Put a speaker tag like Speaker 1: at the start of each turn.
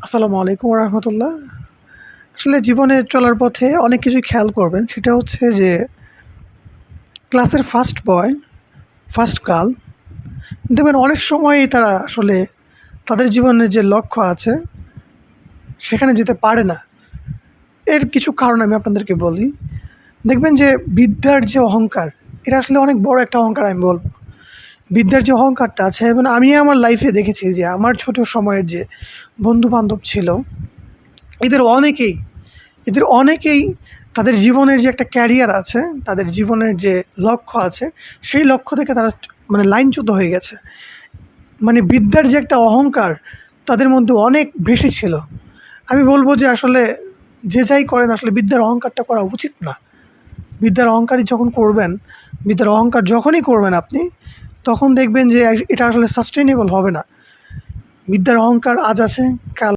Speaker 1: আসসালামু আলাইকুম রহমতুল্লাহ। আসলে জীবনে চলার পথে অনেক কিছুই খেয়াল করবেন। সেটা হচ্ছে যে ক্লাসের ফার্স্ট বয়, ফার্স্ট গার্ল দেখবেন অনেক সময়ই তারা আসলে তাদের জীবনের যে লক্ষ্য আছে সেখানে যেতে পারে না। এর কিছু কারণ আমি আপনাদেরকে বলি। দেখবেন যে বিদ্যার যে অহংকার, এটা আসলে অনেক বড় একটা অহংকার আমি বলব। বিদ্যার যে অহংকারটা আছে এবং আমি আমার লাইফে দেখেছি যে আমার ছোট সময়ের যে বন্ধু-বান্ধব ছিল, এদের অনেকেই এদের অনেকেই তাদের জীবনের যে একটা ক্যারিয়ার আছে, তাদের জীবনের যে লক্ষ্য আছে, সেই লক্ষ্য থেকে তারা মানে লাইনচ্যুত হয়ে গেছে। মানে বিদ্যার যে একটা অহংকার তাদের মধ্যে অনেক বেশি ছিল। আমি বলব যে আসলে যে যাই করেন আসলে বিদ্যার অহংকারটা করা উচিত না। বিদ্যার অহংকারই যখন করবেন, বিদ্যার অহংকার যখনই করবেন আপনি, তখন দেখবেন যে এটা আসলে সাস্টেইনেবল হবে না। বিদ্যার অহংকার আজ আছে, কাল